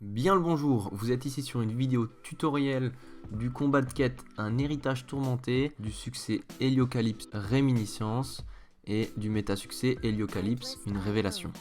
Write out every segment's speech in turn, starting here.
Bien le bonjour, vous êtes ici sur une vidéo tutoriel du combat de quête Un héritage tourmenté, du succès Héliocalypse Réminiscence et du méta-succès Héliocalypse Une révélation.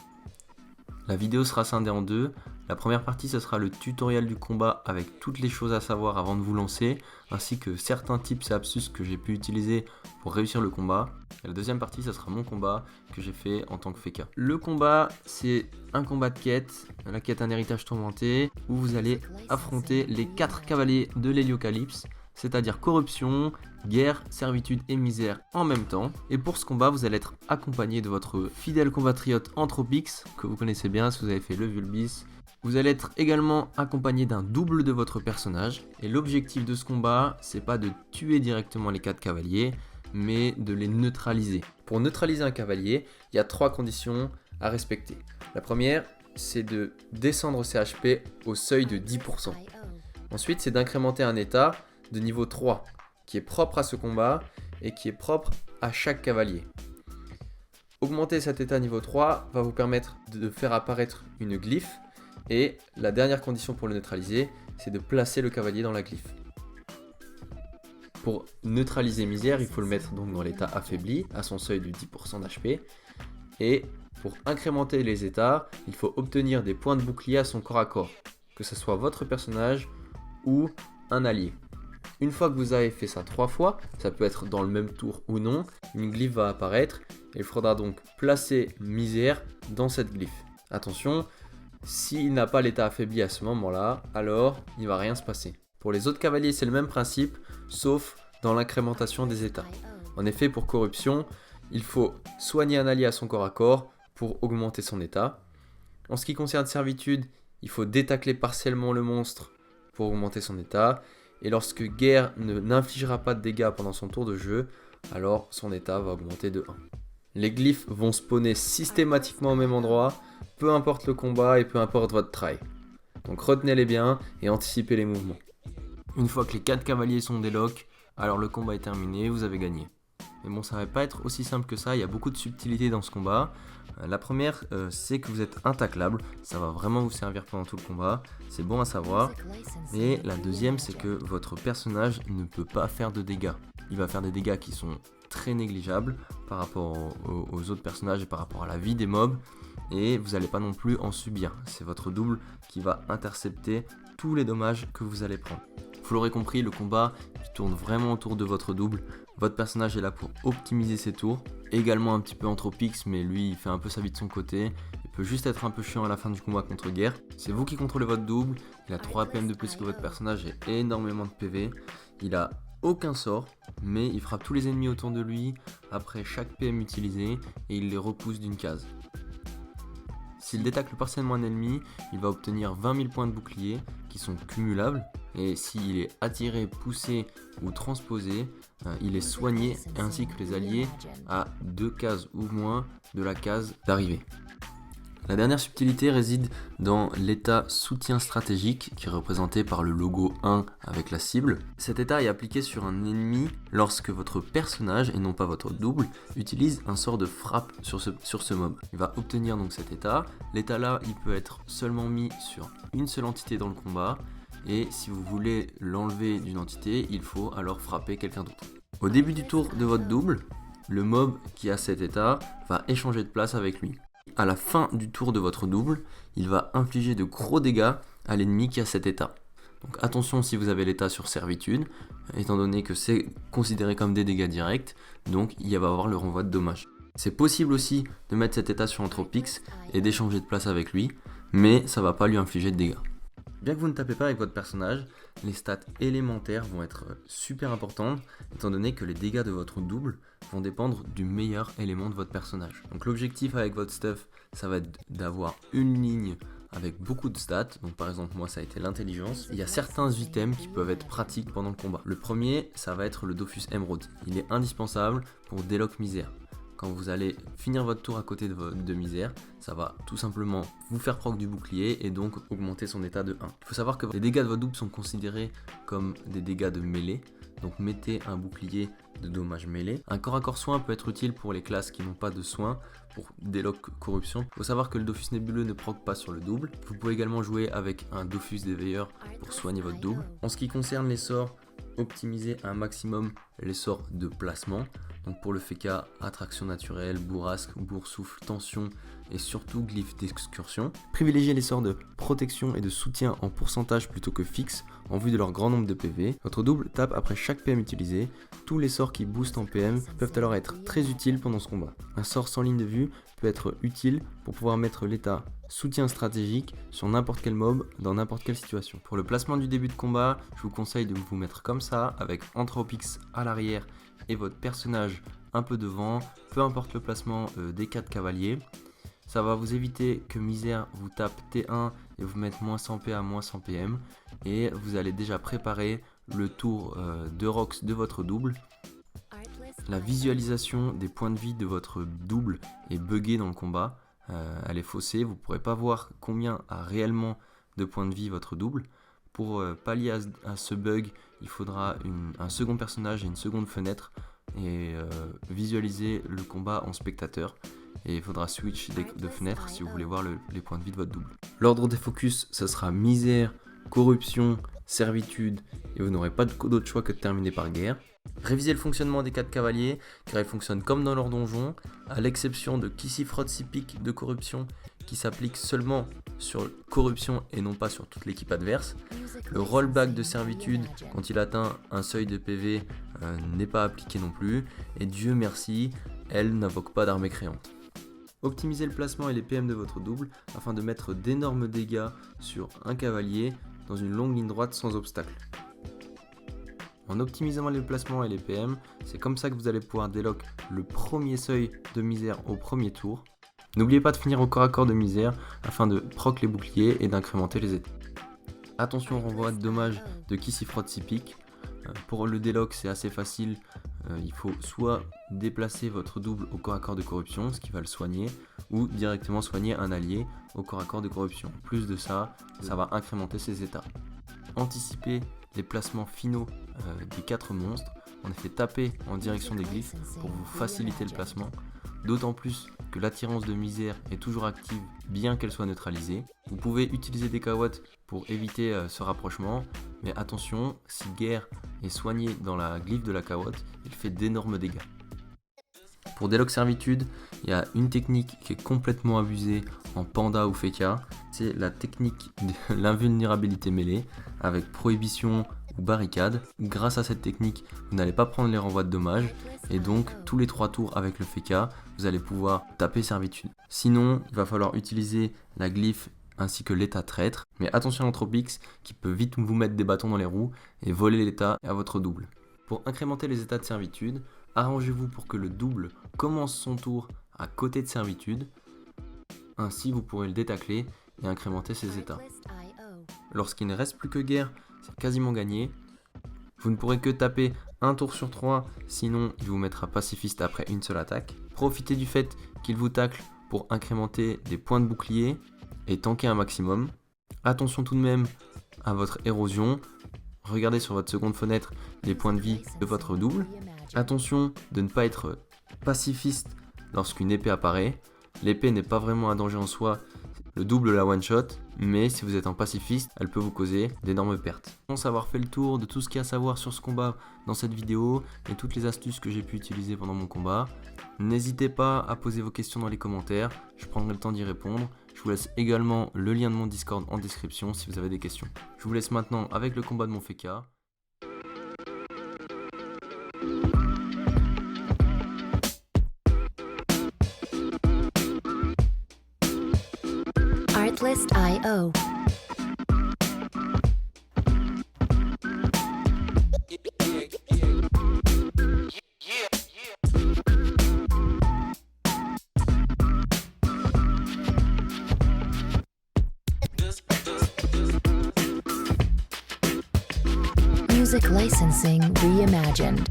La vidéo sera scindée en deux. La première partie ce sera le tutoriel du combat avec toutes les choses à savoir avant de vous lancer, ainsi que certains tips et astuces que j'ai pu utiliser pour réussir le combat. Et la deuxième partie ce sera mon combat que j'ai fait en tant que Feka. Le combat c'est un combat de quête, la quête Un héritage tourmenté, où vous allez affronter les 4 cavaliers de l'Héliocalypse, c'est-à-dire corruption, guerre, servitude et misère en même temps. Et pour ce combat, vous allez être accompagné de votre fidèle compatriote Anthropix, que vous connaissez bien si vous avez fait le Vulbis. Vous allez être également accompagné d'un double de votre personnage. Et l'objectif de ce combat, c'est pas de tuer directement les 4 cavaliers, mais de les neutraliser. Pour neutraliser un cavalier, il y a 3 conditions à respecter. La première, c'est de descendre ses HP au seuil de 10%. Ensuite, c'est d'incrémenter un état de niveau 3, qui est propre à ce combat et qui est propre à chaque cavalier. Augmenter cet état niveau 3 va vous permettre de faire apparaître une glyphe, et la dernière condition pour le neutraliser, c'est de placer le cavalier dans la glyphe. Pour neutraliser misère, il faut le mettre donc dans l'état affaibli, à son seuil de 10% d'HP, et pour incrémenter les états, il faut obtenir des points de bouclier à son corps à corps, que ce soit votre personnage ou un allié. Une fois que vous avez fait ça 3 fois, ça peut être dans le même tour ou non, une glyphe va apparaître et il faudra donc placer misère dans cette glyphe. Attention, s'il n'a pas l'état affaibli à ce moment-là, alors il ne va rien se passer. Pour les autres cavaliers, c'est le même principe, sauf dans l'incrémentation des états. En effet, pour corruption, il faut soigner un allié à son corps à corps pour augmenter son état. En ce qui concerne servitude, il faut détacler partiellement le monstre pour augmenter son état. Et lorsque guerre n'infligera pas de dégâts pendant son tour de jeu, alors son état va augmenter de 1. Les glyphes vont spawner systématiquement au même endroit, peu importe le combat et peu importe votre try. Donc retenez-les bien et anticipez les mouvements. Une fois que les 4 cavaliers sont déloc, alors le combat est terminé, vous avez gagné. Mais bon, ça va pas être aussi simple que ça, il y a beaucoup de subtilités dans ce combat. La première, c'est que vous êtes intaclable, ça va vraiment vous servir pendant tout le combat, c'est bon à savoir. Et la deuxième, c'est que votre personnage ne peut pas faire de dégâts. Il va faire des dégâts qui sont très négligeables par rapport aux autres personnages et par rapport à la vie des mobs. Et vous n'allez pas non plus en subir, c'est votre double qui va intercepter tous les dommages que vous allez prendre. Vous l'aurez compris, le combat il tourne vraiment autour de votre double. Votre personnage est là pour optimiser ses tours. Également un petit peu Anthropix, mais lui il fait un peu sa vie de son côté. Il peut juste être un peu chiant à la fin du combat contre guerre. C'est vous qui contrôlez votre double. Il a 3 PM de plus que votre personnage et énormément de PV. Il a aucun sort, mais il frappe tous les ennemis autour de lui après chaque PM utilisé et il les repousse d'une case. S'il détacle partiellement un ennemi, il va obtenir 20 000 points de bouclier qui sont cumulables. Et s'il est attiré, poussé ou transposé, il est soigné ainsi que les alliés à 2 cases ou moins de la case d'arrivée. La dernière subtilité réside dans l'état soutien stratégique qui est représenté par le logo 1 avec la cible. Cet état est appliqué sur un ennemi lorsque votre personnage, et non pas votre double, utilise un sort de frappe sur ce mob. Il va obtenir donc cet état. L'état là, il peut être seulement mis sur une seule entité dans le combat. Et si vous voulez l'enlever d'une entité, il faut alors frapper quelqu'un d'autre. Au début du tour de votre double, le mob qui a cet état va échanger de place avec lui. À la fin du tour de votre double, il va infliger de gros dégâts à l'ennemi qui a cet état. Donc attention si vous avez l'état sur servitude, étant donné que c'est considéré comme des dégâts directs, donc il va y avoir le renvoi de dommages. C'est possible aussi de mettre cet état sur Anthropix et d'échanger de place avec lui, mais ça va pas lui infliger de dégâts. Bien que vous ne tapez pas avec votre personnage, les stats élémentaires vont être super importantes, étant donné que les dégâts de votre double vont dépendre du meilleur élément de votre personnage. Donc l'objectif avec votre stuff, ça va être d'avoir une ligne avec beaucoup de stats. Donc par exemple moi ça a été l'intelligence. Il y a certains items qui peuvent être pratiques pendant le combat. Le premier, ça va être le Dofus Emerald. Il est indispensable pour déloc misère. quand vous allez finir votre tour à côté de misère, ça va tout simplement vous faire proc du bouclier et donc augmenter son état de 1. Il faut savoir que les dégâts de votre double sont considérés comme des dégâts de mêlée, donc mettez un bouclier de dommage mêlée. Un corps à corps soin peut être utile pour les classes qui n'ont pas de soin, pour déloc corruption. Il faut savoir que le Dofus nébuleux ne proc pas sur le double. Vous pouvez également jouer avec un Dofus d'éveilleur pour soigner votre double. En ce qui concerne les sorts, optimisez un maximum les sorts de placement. Donc pour le FK, attraction naturelle, bourrasque, bourre-souffle, tension et surtout glyphe d'excursion. Privilégiez les sorts de protection et de soutien en pourcentage plutôt que fixe en vue de leur grand nombre de PV. Votre double tape après chaque PM utilisé. Tous les sorts qui boostent en PM peuvent alors être très utiles pendant ce combat. Un sort sans ligne de vue peut être utile pour pouvoir mettre l'état soutien stratégique sur n'importe quel mob dans n'importe quelle situation. Pour le placement du début de combat, je vous conseille de vous mettre comme ça avec Anthropix à l'arrière et votre personnage un peu devant, peu importe le placement des 4 cavaliers. Ça va vous éviter que misère vous tape T1 et vous mette moins 100 P à moins 100 PM et vous allez déjà préparer le tour de Rox de votre double. La visualisation des points de vie de votre double est buggée dans le combat, elle est faussée, vous ne pourrez pas voir combien a réellement de points de vie votre double. Pour pallier à ce bug, il faudra un second personnage et une seconde fenêtre et visualiser le combat en spectateur. Et il faudra switch de fenêtre si vous voulez voir les points de vie de votre double. L'ordre des focus, ce sera misère, corruption, servitude et vous n'aurez pas d'autre choix que de terminer par guerre. Révisez le fonctionnement des 4 cavaliers car ils fonctionnent comme dans leur donjon, à l'exception de Kissifrod Sipic de corruption qui s'applique seulement sur corruption et non pas sur toute l'équipe adverse. Le rollback de servitude quand il atteint un seuil de PV n'est pas appliqué non plus et Dieu merci, elle n'invoque pas d'armée créante. Optimisez le placement et les PM de votre double afin de mettre d'énormes dégâts sur un cavalier dans une longue ligne droite sans obstacle. En optimisant les placements et les PM, c'est comme ça que vous allez pouvoir déloc le premier seuil de misère au premier tour. N'oubliez pas de finir au corps à corps de misère afin de proc les boucliers et d'incrémenter les états. Attention au renvoi de dommages de Kissifrod Sipic. Pour le déloc c'est assez facile, il faut soit déplacer votre double au corps à corps de corruption, ce qui va le soigner, ou directement soigner un allié au corps à corps de corruption. En plus de ça, ça va incrémenter ses états. Anticipez les placements finaux des 4 monstres, en effet taper en direction des glyphes pour vous faciliter le placement, d'autant plus que l'attirance de misère est toujours active bien qu'elle soit neutralisée. Vous pouvez utiliser des kawottes pour éviter ce rapprochement, mais attention, si guerre est soigné dans la glyphe de la kawotte, il fait d'énormes dégâts. Pour déloc servitude, il y a une technique qui est complètement abusée en panda ou feka, c'est la technique de l'invulnérabilité mêlée avec prohibition ou barricade. Grâce à cette technique, vous n'allez pas prendre les renvois de dommages et donc tous les 3 tours avec le feka, vous allez pouvoir taper servitude. Sinon, il va falloir utiliser la glyphe ainsi que l'état traître, mais attention à l'Anthropix qui peut vite vous mettre des bâtons dans les roues et voler l'état à votre double. Pour incrémenter les états de servitude, arrangez-vous pour que le double commence son tour à côté de servitude, ainsi vous pourrez le détacler et incrémenter ses états. Lorsqu'il ne reste plus que guerre, c'est quasiment gagné. Vous ne pourrez que taper un tour sur 3, sinon il vous mettra pacifiste après une seule attaque. Profitez du fait qu'il vous tacle pour incrémenter des points de bouclier et tanker un maximum. Attention tout de même à votre érosion. Regardez sur votre seconde fenêtre les points de vie de votre double. Attention de ne pas être pacifiste lorsqu'une épée apparaît. L'épée n'est pas vraiment un danger en soi, le double la one shot, mais si vous êtes un pacifiste, elle peut vous causer d'énormes pertes. Je pense avoir fait le tour de tout ce qu'il y a à savoir sur ce combat dans cette vidéo et toutes les astuces que j'ai pu utiliser pendant mon combat. N'hésitez pas à poser vos questions dans les commentaires, je prendrai le temps d'y répondre. Je vous laisse également le lien de mon Discord en description si vous avez des questions. Je vous laisse maintenant avec le combat de mon feka. Artlist.io. Music licensing reimagined.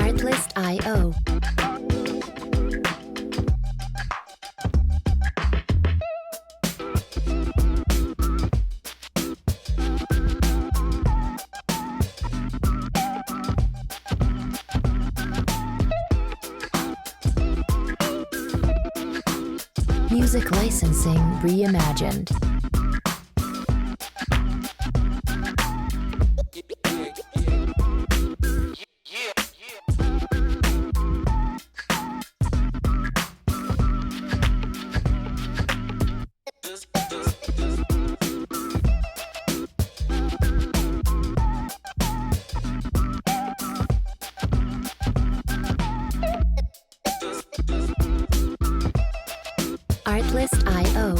Artlist.io. Music licensing reimagined. Artlist.io.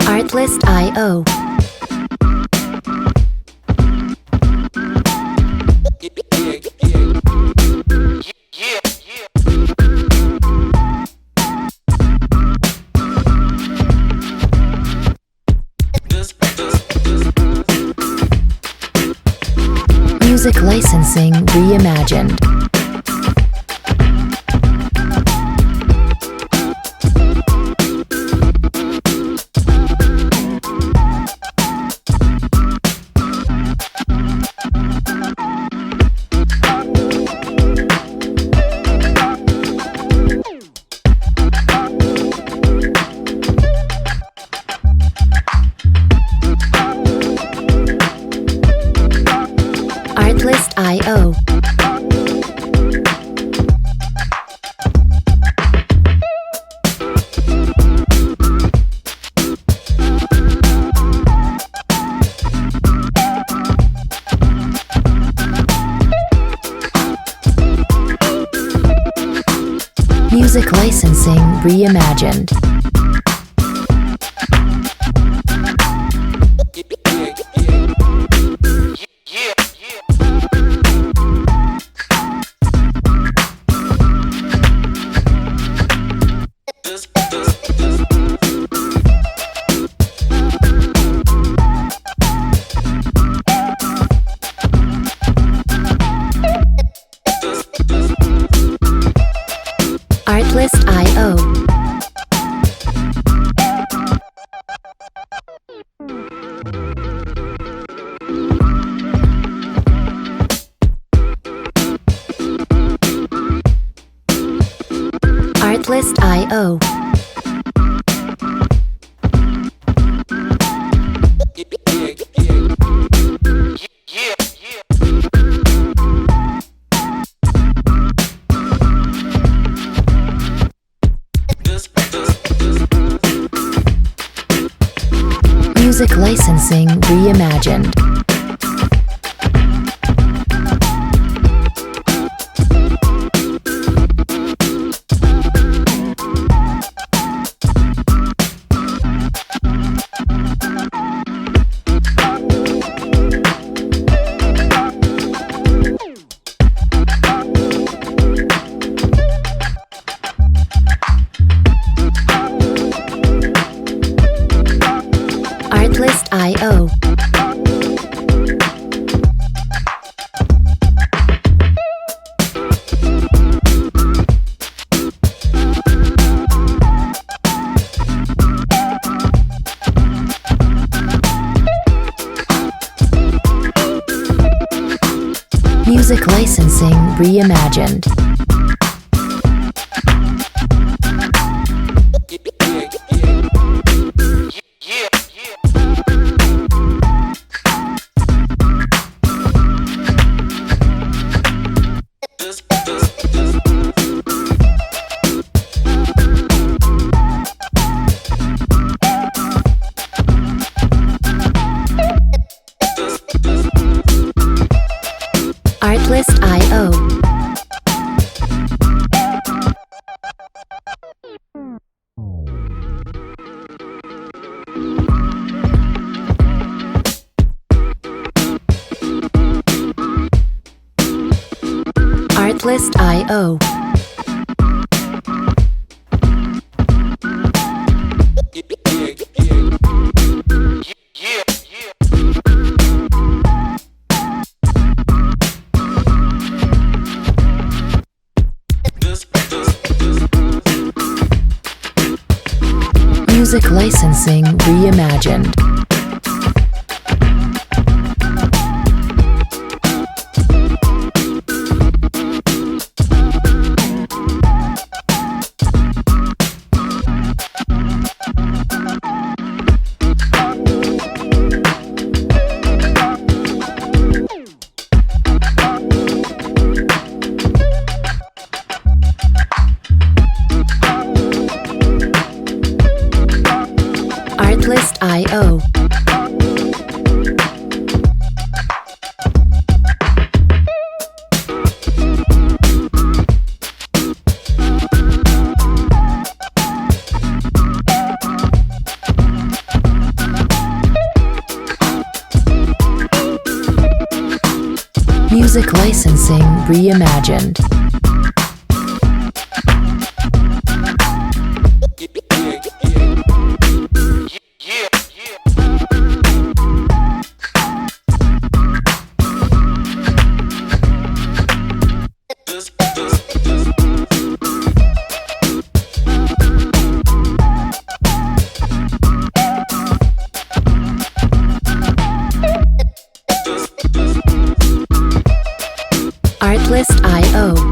Artlist.io. Music licensing reimagined. Artlist.io. Music licensing reimagined. Artlist.io. Artlist.io. Music licensing reimagined. Artlist.io. Music licensing reimagined. Artlist.io. Artlist.io. Music licensing reimagined. Artlist.io. Music licensing reimagined. Artlist.io.